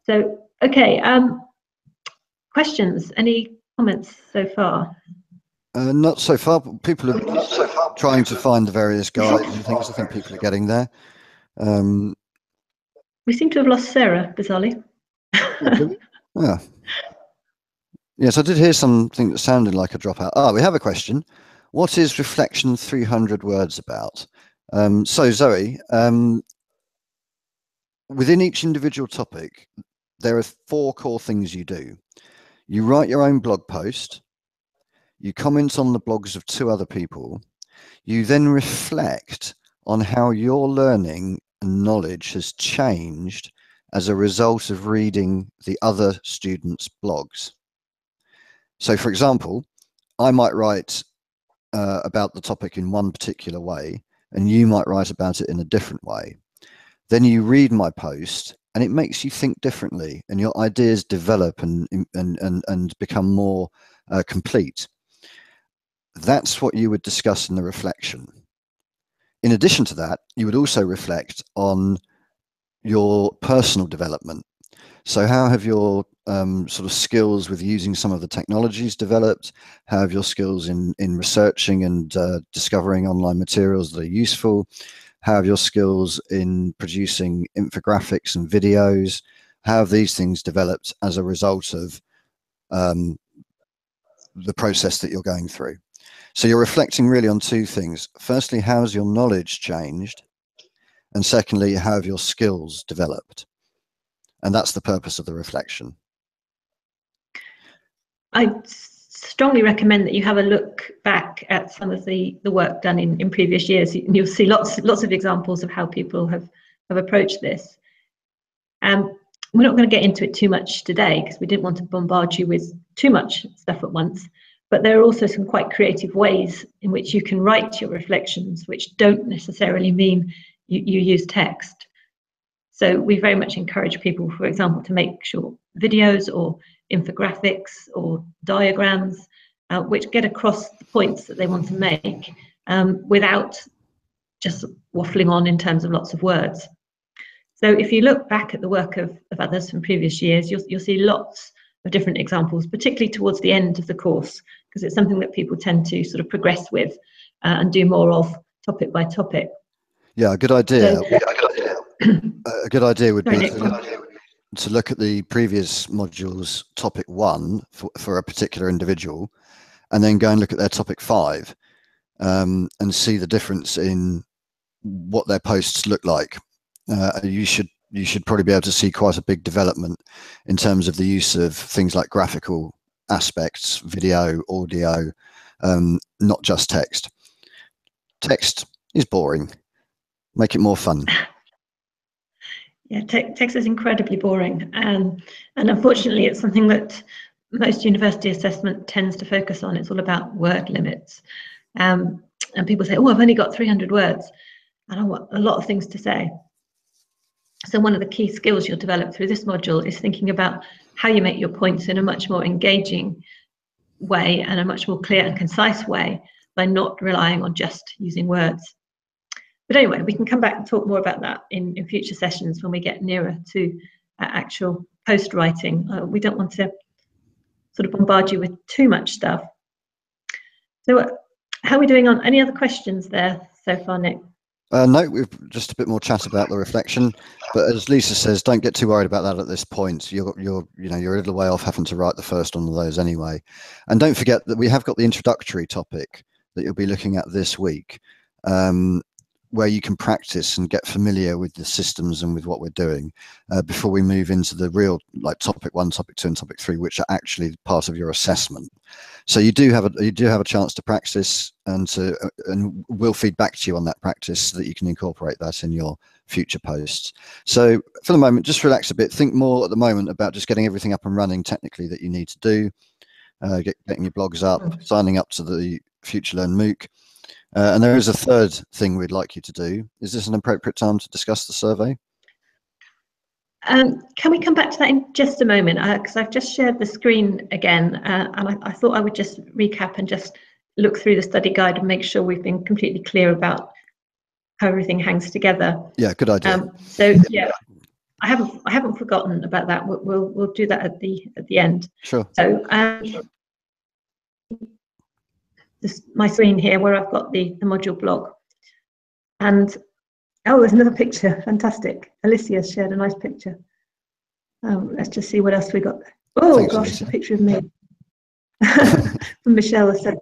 So, okay, questions? Any comments so far? Not so far. People are trying to find the various guides and things. I think people are getting there. We seem to have lost Sarah, bizarrely. Yeah. Yes, I did hear something that sounded like a dropout. Ah, we have a question. What is Reflection 300 words about? So Zoe, within each individual topic, there are 4 core things you do. You write your own blog post. You comment on the blogs of 2 other people. You then reflect on how your learning and knowledge has changed as a result of reading the other students' blogs. So, for example, I might write about the topic in one particular way, and you might write about it in a different way. Then you read my post, and it makes you think differently, and your ideas develop and become more complete. That's what you would discuss in the reflection. In addition to that, you would also reflect on your personal development. So how have your sort of skills with using some of the technologies developed? How have your skills in researching and discovering online materials that are useful? How have your skills in producing infographics and videos? How have these things developed as a result of the process that you're going through? So you're reflecting really on 2 things. Firstly, how has your knowledge changed? And secondly, how have your skills developed? And that's the purpose of the reflection. I strongly recommend that you have a look back at some of the work done in previous years. You'll see lots of examples of how people have approached this. We're not going to get into it too much today because we didn't want to bombard you with too much stuff at once. But there are also some quite creative ways in which you can write your reflections, which don't necessarily mean you use text. So we very much encourage people, for example, to make short videos or infographics or diagrams, which get across the points that they want to make without just waffling on in terms of lots of words. So if you look back at the work of others from previous years, you'll see lots of different examples, particularly towards the end of the course, because it's something that people tend to sort of progress with and do more of topic by topic. Yeah, a good idea. So, a good idea would be to look at the previous module's topic 1 for a particular individual, and then go and look at their topic 5 and see the difference in what their posts look like. You should probably be able to see quite a big development in terms of the use of things like graphical aspects, video, audio, not just text. Text is boring. Make it more fun. Yeah, text is incredibly boring, and unfortunately, it's something that most university assessment tends to focus on. It's all about word limits. And people say, oh, I've only got 300 words and I want a lot of things to say. So one of the key skills you'll develop through this module is thinking about how you make your points in a much more engaging way and a much more clear and concise way by not relying on just using words. But anyway, we can come back and talk more about that in future sessions when we get nearer to actual post writing. We don't want to sort of bombard you with too much stuff. So how are we doing on any other questions there so far, Nick? No, we've just a bit more chat about the reflection, but as Lisa says, don't get too worried about that at this point. You're a little way off having to write the first one of those anyway. And don't forget that we have got the introductory topic that you'll be looking at this week, where you can practice and get familiar with the systems and with what we're doing before we move into the real, like, topic 1, topic 2, and topic 3, which are actually part of your assessment. So you do have a chance to practice, and we'll feed back to you on that practice so that you can incorporate that in your future posts. So for the moment, just relax a bit. Think more at the moment about just getting everything up and running technically that you need to do, getting your blogs up, signing up to the FutureLearn MOOC. And there is a third thing we'd like you to do. Is this an appropriate time to discuss the survey? Can we come back to that in just a moment? Because I've just shared the screen again, and I thought I would just recap and just look through the study guide and make sure we've been completely clear about how everything hangs together. Yeah, good idea. So yeah, I haven't forgotten about that. We'll do that at the end. Sure. So my screen here where I've got the module blog, and oh, there's another picture. Fantastic. Alicia shared a nice picture. Let's just see what else we got there. Oh, thanks, gosh, Alicia. It's a picture of me. Michelle has said,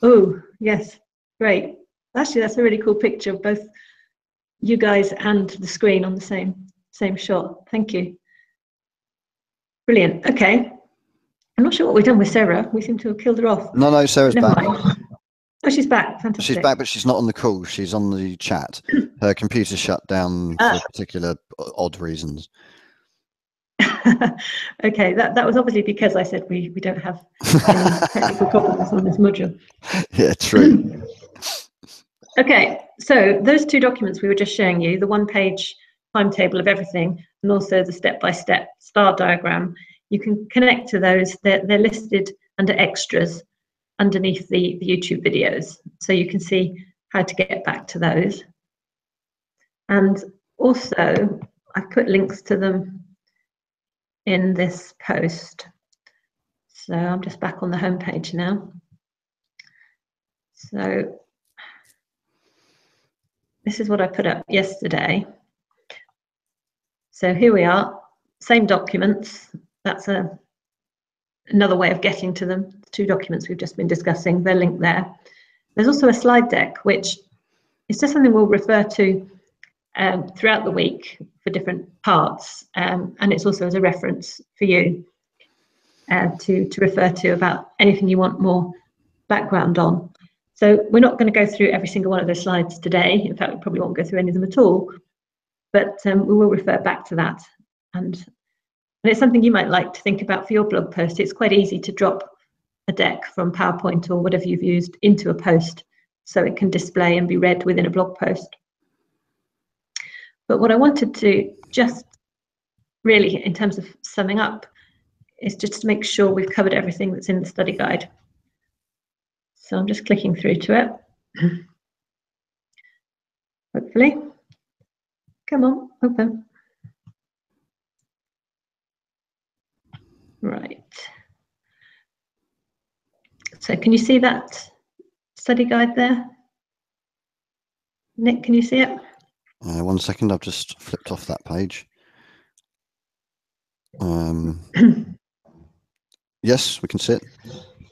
oh, yes, great. Actually, that's a really cool picture of both you guys and the screen on the same shot. Thank you. Brilliant. Okay. I'm not sure what we've done with Sarah. We seem to have killed her off. No, Sarah's back. Oh, she's back. Fantastic. She's back, but she's not on the call. She's on the chat. Her computer shut down for particular odd reasons. Okay, that was obviously because I said we don't have any technical problems on this module. Yeah, true. Okay, so those two documents we were just showing you, the one-page timetable of everything, and also the step-by-step star diagram, you can connect to those. They're listed under extras underneath the YouTube videos, so you can see how to get back to those. And also, I've put links to them in this post. So I'm just back on the home page now. So this is what I put up yesterday. So here we are, same documents. That's another way of getting to them. The two documents we've just been discussing, they're linked there. There's also a slide deck, which is just something we'll refer to throughout the week for different parts, and it's also as a reference for you to refer to about anything you want more background on. So we're not going to go through every single one of those slides today. In fact, we probably won't go through any of them at all, but we will refer back to that. And it's something you might like to think about for your blog post. It's quite easy to drop a deck from PowerPoint or whatever you've used into a post so it can display and be read within a blog post. But what I wanted to just really, in terms of summing up, is just to make sure we've covered everything that's in the study guide. So I'm just clicking through to it. Hopefully. Come on, open. Right. So can you see that study guide there? Nick, can you see it? 1 second, I've just flipped off that page. Yes, we can see it.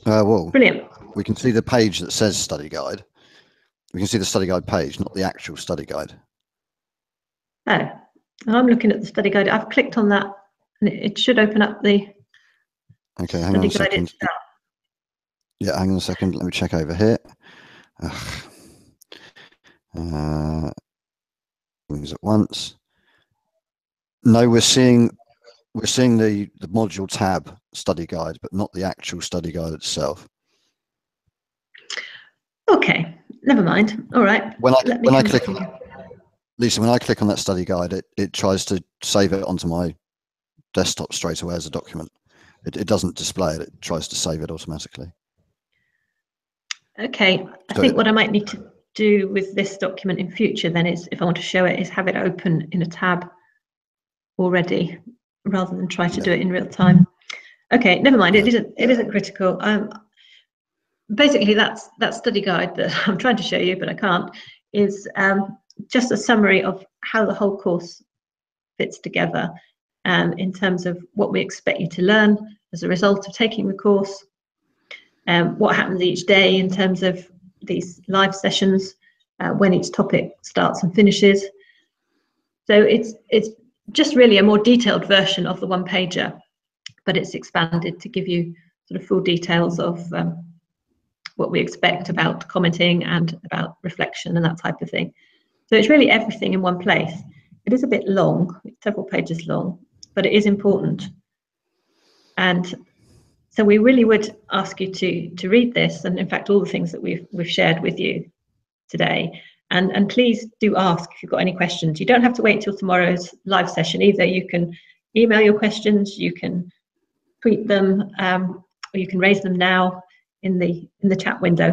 Well, brilliant. We can see the page that says study guide. We can see the study guide page, not the actual study guide. Oh, I'm looking at the study guide. I've clicked on that and it should open up the okay, hang on a second. Itself. Yeah, hang on a second. Let me check over here. Things at once. No, we're seeing the module tab study guide, but not the actual study guide itself. Okay, never mind. All right. When I click on Lisa, when I click on that study guide, it tries to save it onto my desktop straight away as a document. It doesn't display it, it tries to save it automatically. Okay, I think what I might need to do with this document in future then is, if I want to show it, is have it open in a tab already rather than try to do it in real time. Okay, never mind, it isn't critical. Basically that study guide that I'm trying to show you, but I can't, is just a summary of how the whole course fits together, in terms of what we expect you to learn as a result of taking the course, what happens each day in terms of these live sessions, when each topic starts and finishes. So it's just really a more detailed version of the one-pager, but it's expanded to give you sort of full details of what we expect about commenting and about reflection and that type of thing. So it's really everything in one place. It is a bit long, it's several pages long, but it is important. And so we really would ask you to read this, and in fact all the things that we've shared with you today. And please do ask if you've got any questions. You don't have to wait till tomorrow's live session either. You can email your questions, you can tweet them, or you can raise them now in the chat window.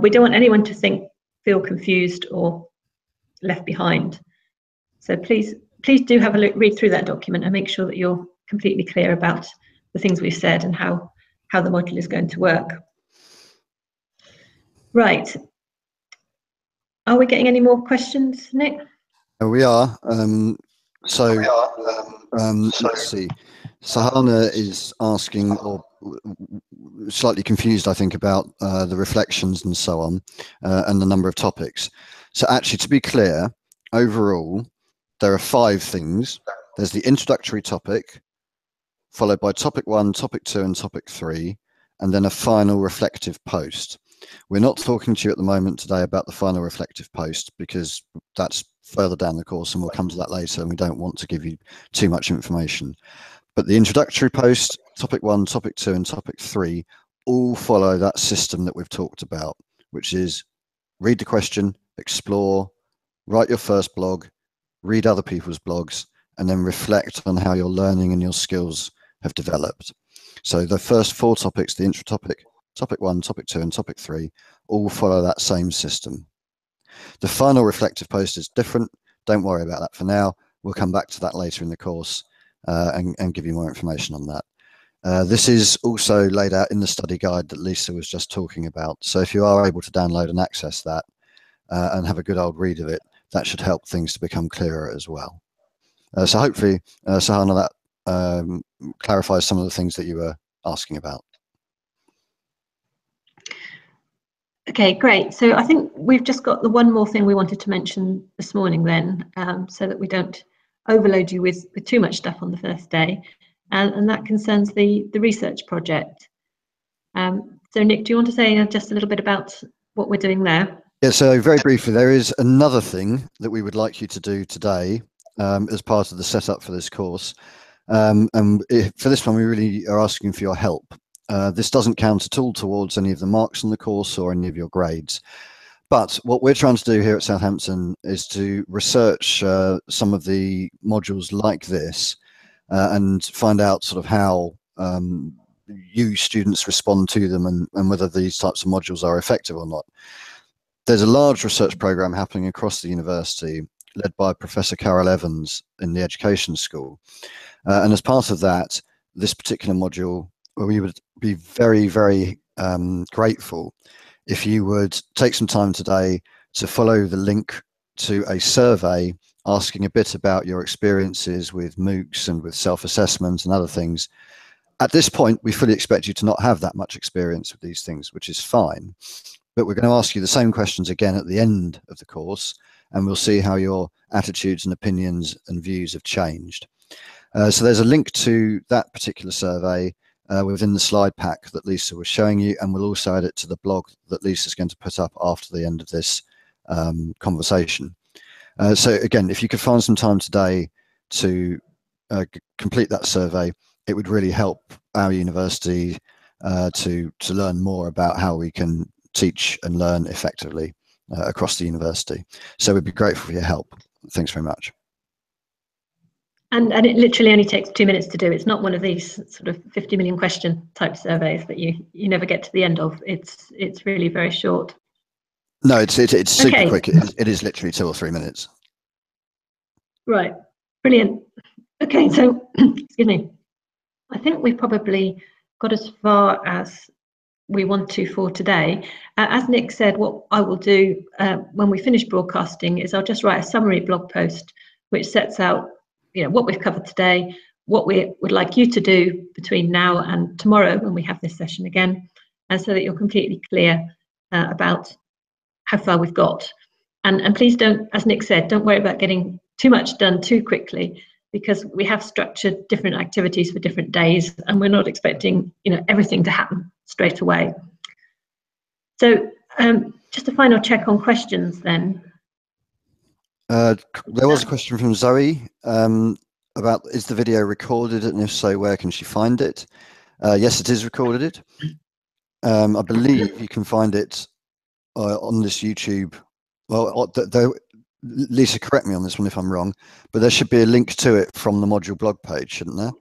We don't want anyone to feel confused or left behind. So please do have a look, read through that document and make sure that you're completely clear about the things we've said and how the module is going to work. Right. Are we getting any more questions, Nick? We are. Let's see. Sahana is asking, or slightly confused, I think, about the reflections and so on, and the number of topics. So actually, to be clear, overall, there are 5 things. There's the introductory topic, followed by topic 1, topic 2, and topic 3, and then a final reflective post. We're not talking to you at the moment today about the final reflective post because that's further down the course and we'll come to that later, and we don't want to give you too much information. But the introductory post, topic 1, topic 2, and topic 3 all follow that system that we've talked about, which is read the question, explore, write your first blog, read other people's blogs, and then reflect on how your learning and your skills have developed. So the first 4 topics, the intro topic, topic 1, topic 2, and topic 3 all follow that same system. The final reflective post is different. Don't worry about that for now. We'll come back to that later in the course and give you more information on that. This is also laid out in the study guide that Lisa was just talking about. So if you are able to download and access that and have a good old read of it, that should help things to become clearer as well. So hopefully, Sahana, that clarifies some of the things that you were asking about. Okay, great. So I think we've just got the one more thing we wanted to mention this morning then, so that we don't overload you with too much stuff on the first day, and that concerns the research project. So Nick, do you want to say just a little bit about what we're doing there? Yeah, so very briefly, there is another thing that we would like you to do today as part of the setup for this course. And for this one, we really are asking for your help. This doesn't count at all towards any of the marks on the course or any of your grades. But what we're trying to do here at Southampton is to research some of the modules like this and find out sort of how you students respond to them and whether these types of modules are effective or not. There's a large research program happening across the university led by Professor Carol Evans in the Education School. And as part of that, this particular module, we would be very, very grateful if you would take some time today to follow the link to a survey asking a bit about your experiences with MOOCs and with self-assessment and other things. At this point, we fully expect you to not have that much experience with these things, which is fine. But we're going to ask you the same questions again at the end of the course, and we'll see how your attitudes and opinions and views have changed. So there's a link to that particular survey within the slide pack that Lisa was showing you, and we'll also add it to the blog that Lisa's going to put up after the end of this conversation. So again, if you could find some time today to complete that survey, it would really help our university to learn more about how we can teach and learn effectively across the university. So we'd be grateful for your help. Thanks very much. And it literally only takes 2 minutes to do. It's not one of these sort of 50 million question type surveys that you never get to the end of. It's really very short. No, it's super Okay. quick. It is literally 2 or 3 minutes. Right, brilliant. Okay, so excuse me. I think we've probably got as far as we want to for today. As Nick said, what I will do when we finish broadcasting is I'll just write a summary blog post which sets out, what we've covered today, what we would like you to do between now and tomorrow when we have this session again, so that you're completely clear about how far we've got. And please don't, as Nick said, don't worry about getting too much done too quickly, because we have structured different activities for different days, and we're not expecting everything to happen straight away. So just a final check on questions then. There was a question from Zoe about, is the video recorded, and if so, where can she find it? Yes, it is recorded. I believe you can find it on this YouTube. Well, Lisa, correct me on this one if I'm wrong, but there should be a link to it from the module blog page, shouldn't there?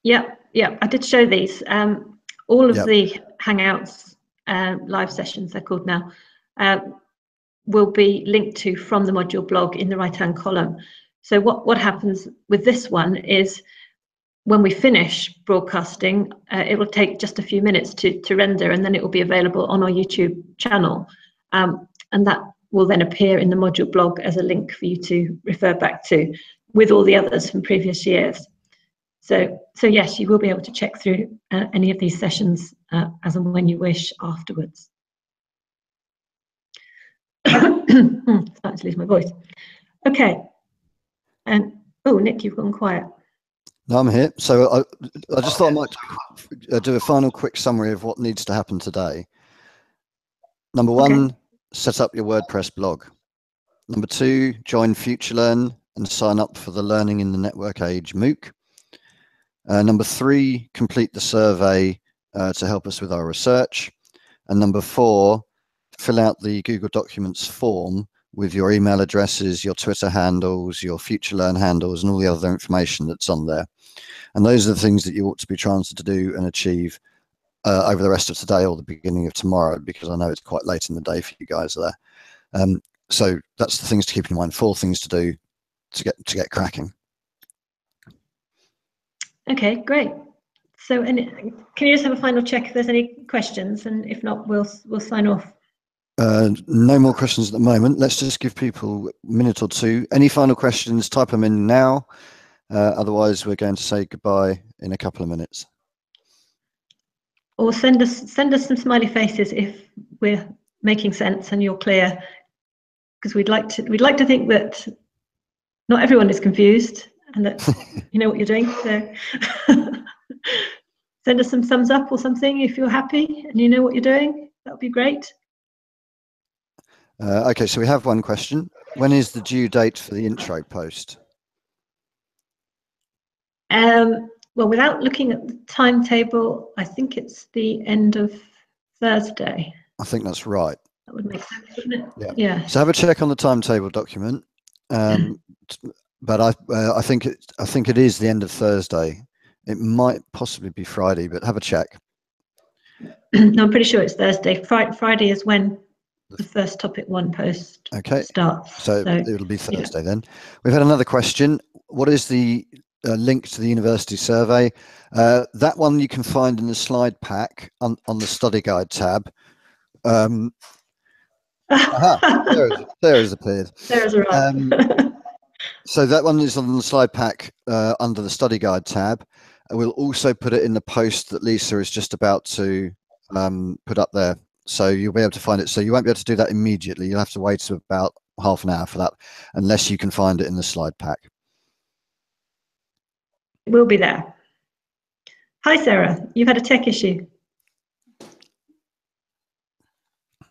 Yeah, I did show these. All of the Hangouts live sessions, they're called now, will be linked to from the module blog in the right-hand column. So what happens with this one is when we finish broadcasting, it will take just a few minutes to render, and then it will be available on our YouTube channel. And that will then appear in the module blog as a link for you to refer back to, with all the others from previous years. So yes, you will be able to check through any of these sessions as and when you wish afterwards. Starting to lose my voice. Okay. And oh, Nick, you've gone quiet. No, I'm here. So I just thought I might do a final quick summary of what needs to happen today. Number one, set up your WordPress blog. Number two, join FutureLearn and sign up for the Learning in the Network Age MOOC. Number three, complete the survey to help us with our research. And number four, fill out the Google Documents form with your email addresses, your Twitter handles, your FutureLearn handles, and all the other information that's on there. And those are the things that you ought to be trying to do and achieve over the rest of today or the beginning of tomorrow, because I know it's quite late in the day for you guys there. So that's the things to keep in mind. 4 things to do to get cracking. Okay, great. So, can you just have a final check if there's any questions, and if not, we'll sign off. No more questions at the moment. Let's just give people a minute or two. Any final questions, type them in now. Otherwise, we're going to say goodbye in a couple of minutes. Or send us some smiley faces if we're making sense and you're clear, because we'd like to think that not everyone is confused and that you know what you're doing. So send us some thumbs up or something if you're happy and you know what you're doing. That would be great. Okay, so we have one question. When is the due date for the intro post? Well, without looking at the timetable, I think it's the end of Thursday. I think that's right. That would make sense, wouldn't it? Yeah. So have a check on the timetable document. But I think it is the end of Thursday. It might possibly be Friday, but have a check. No, I'm pretty sure it's Thursday. Friday is when the first topic 1 post starts. So it'll be Thursday then. We've had another question. What is the link to the university survey? That one you can find in the slide pack on the study guide tab. There has appeared. There has arrived. So that one is on the slide pack under the study guide tab. We'll also put it in the post that Lisa is just about to put up there. So you'll be able to find it. So you won't be able to do that immediately. You'll have to wait about half an hour for that, unless you can find it in the slide pack. It will be there. Hi, Sarah. You've had a tech issue.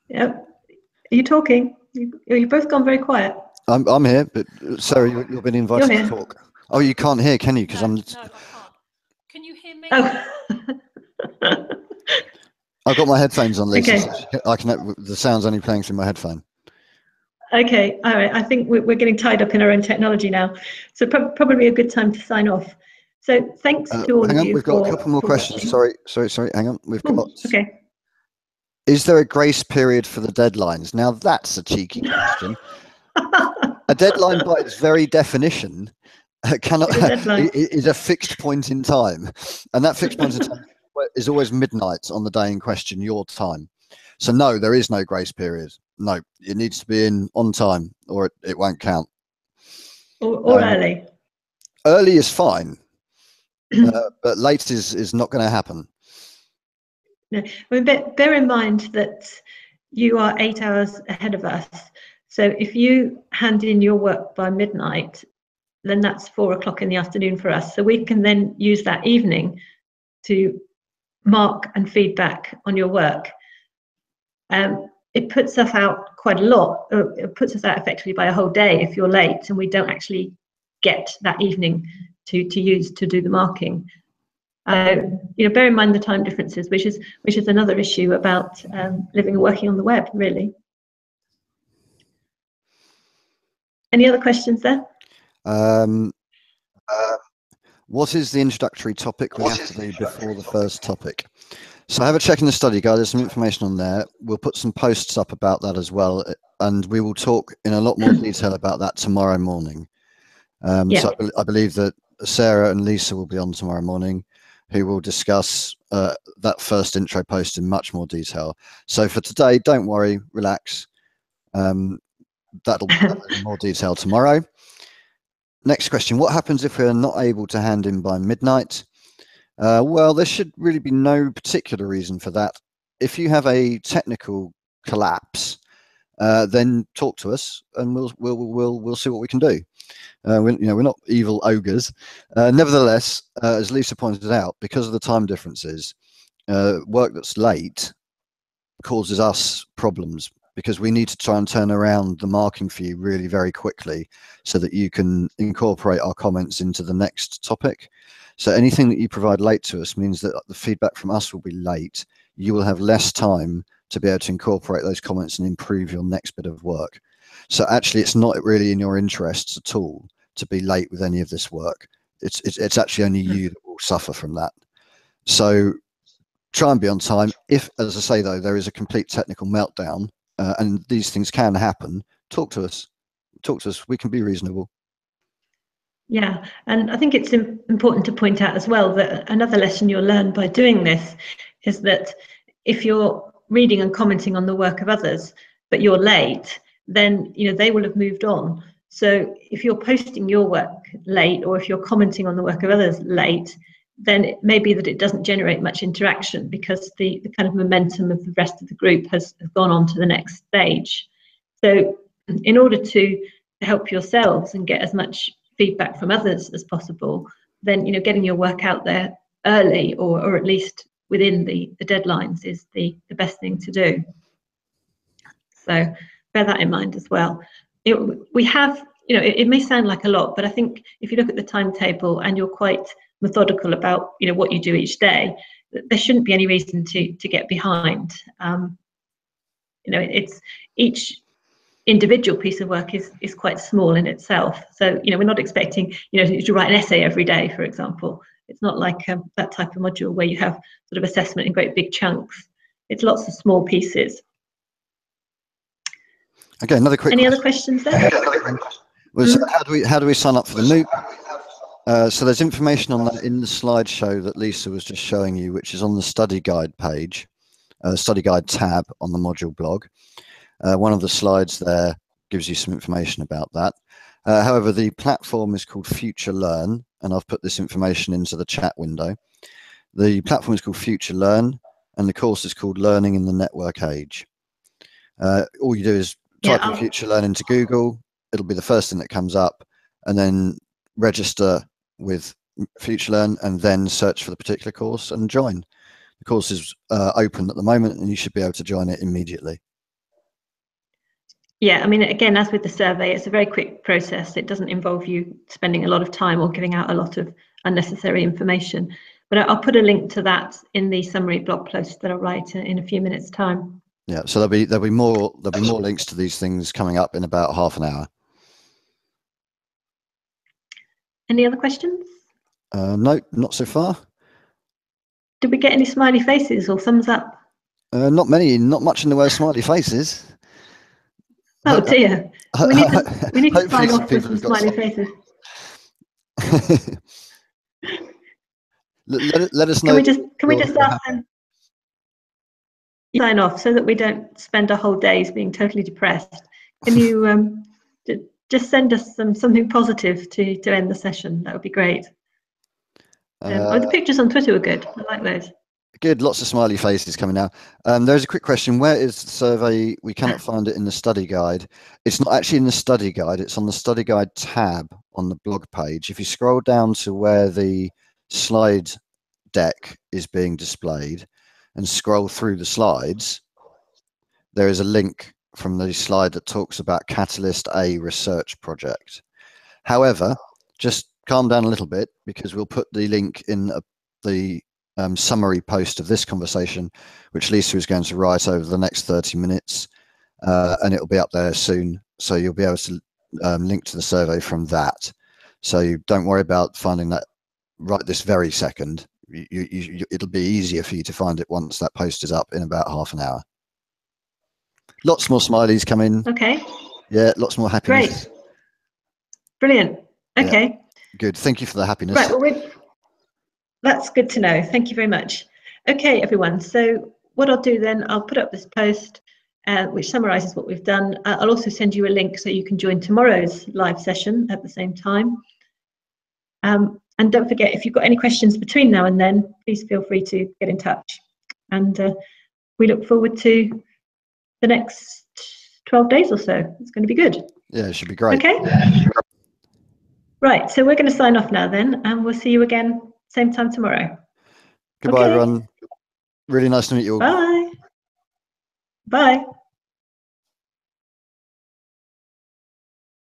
Yep. Are you talking? You've both gone very quiet. I'm here, but Sarah, you've been invited to talk. Oh, you can't hear, can you? Because no, I'm. No, I can't. Can you hear me? Oh. I've got my headphones on, Lisa. Okay. So I can. The sound's only playing through my headphone. Okay, all right. I think we're getting tied up in our own technology now. So probably a good time to sign off. So thanks to all Hang of on, you we've got a couple more questions. watching. Sorry. Hang on. We've Oh, got. okay. Is there a grace period for the deadlines? Now that's a cheeky question. A deadline, by its very definition, is a fixed point in time, and that fixed point in time is always midnight on the day in question, your time. So no, there is no grace period. No, it needs to be in on time, or it won't count. Or early. Early is fine, but late is not going to happen. No, I mean, bear in mind that you are 8 hours ahead of us. So if you hand in your work by midnight, then that's 4 o'clock in the afternoon for us. So we can then use that evening to mark and feedback on your work. It puts us out quite a lot. It puts us out effectively by a whole day if you're late and we don't actually get that evening to use to do the marking. Bear in mind the time differences, which is another issue about living and working on the web, really. Any other questions there? What is the introductory topic we have to do before the first topic? So have a check in the study guide. There's some information on there. We'll put some posts up about that as well, and we will talk in a lot more detail about that tomorrow morning. So I believe that Sarah and Lisa will be on tomorrow morning, who will discuss that first intro post in much more detail. So for today, don't worry, relax. That'll be more detail tomorrow. Next question, what happens if we're not able to hand in by midnight? Well, there should really be no particular reason for that. If you have a technical collapse, then talk to us and we'll see what we can do. We're not evil ogres. Nevertheless, as Lisa pointed out, because of the time differences, work that's late causes us problems because we need to try and turn around the marking for you really very quickly so that you can incorporate our comments into the next topic. So anything that you provide late to us means that the feedback from us will be late. You will have less time to be able to incorporate those comments and improve your next bit of work. So actually, it's not really in your interests at all to be late with any of this work. It's actually only you that will suffer from that. So try and be on time. If, as I say, though, there is a complete technical meltdown, and these things can happen, talk to us. Talk to us. We can be reasonable. Yeah, and I think it's important to point out as well that another lesson you'll learn by doing this is that if you're reading and commenting on the work of others, but you're late, then they will have moved on. So if you're posting your work late, or if you're commenting on the work of others late, then it may be that it doesn't generate much interaction because the kind of momentum of the rest of the group has gone on to the next stage. So in order to help yourselves and get as much feedback from others as possible, then getting your work out there early or at least within the deadlines is the best thing to do. So bear that in mind as well. We have, it may sound like a lot, but I think if you look at the timetable and you're quite methodical about what you do each day, there shouldn't be any reason to get behind. It's each individual piece of work is quite small in itself. So we're not expecting to write an essay every day, for example. It's not like that type of module where you have sort of assessment in great big chunks. It's lots of small pieces. Okay, another quick. Any other questions there? How do we sign up for the MOOC? So there's information on that in the slideshow that Lisa was just showing you, which is on the study guide page, study guide tab on the module blog. One of the slides there gives you some information about that. However, the platform is called Future Learn, and I've put this information into the chat window. The platform is called Future Learn, and the course is called Learning in the Network Age. All you do is type in Future Learn into Google. It'll be the first thing that comes up, and then register with Future Learn and then search for the particular course and join. The course is open at the moment and you should be able to join it immediately. Yeah, I mean, again, as with the survey, it's a very quick process. It doesn't involve you spending a lot of time or giving out a lot of unnecessary information. But I'll put a link to that in the summary blog post that I'll write in a few minutes' time. Yeah, so there'll be more links to these things coming up in about half an hour. Any other questions? No, not so far. Did we get any smiley faces or thumbs up? Not many, not much in the way of smiley faces. Oh dear. We need to sign off with some smiley faces. let us know. Can we just ask them to sign off so that we don't spend our whole days being totally depressed? Can you just send us something positive to end the session? That would be great. The pictures on Twitter were good. I like those. Good, lots of smiley faces coming now. There's a quick question. Where is the survey? We cannot find it in the study guide. It's not actually in the study guide. It's on the study guide tab on the blog page. If you scroll down to where the slide deck is being displayed and scroll through the slides, there is a link from the slide that talks about Catalyst A research project. However, just calm down a little bit, because we'll put the link in the summary post of this conversation, which Lisa is going to write over the next 30 minutes, and it'll be up there soon. So you'll be able to link to the survey from that. So you don't worry about finding that right this very second. It'll be easier for you to find it once that post is up in about half an hour. Lots more smileys coming. Okay. Yeah, lots more happiness. Great. Brilliant. Okay. Yeah. Good. Thank you for the happiness. Right. Well, that's good to know. Thank you very much. Okay, everyone. So what I'll do then, I'll put up this post which summarizes what we've done. I'll also send you a link so you can join tomorrow's live session at the same time. And don't forget, if you've got any questions between now and then, please feel free to get in touch. And we look forward to the next 12 days or so. It's going to be good. Yeah, it should be great. Okay. Right. So we're going to sign off now then, and we'll see you again same time tomorrow. Goodbye, okay. everyone. Really nice to meet you all. Bye. Bye.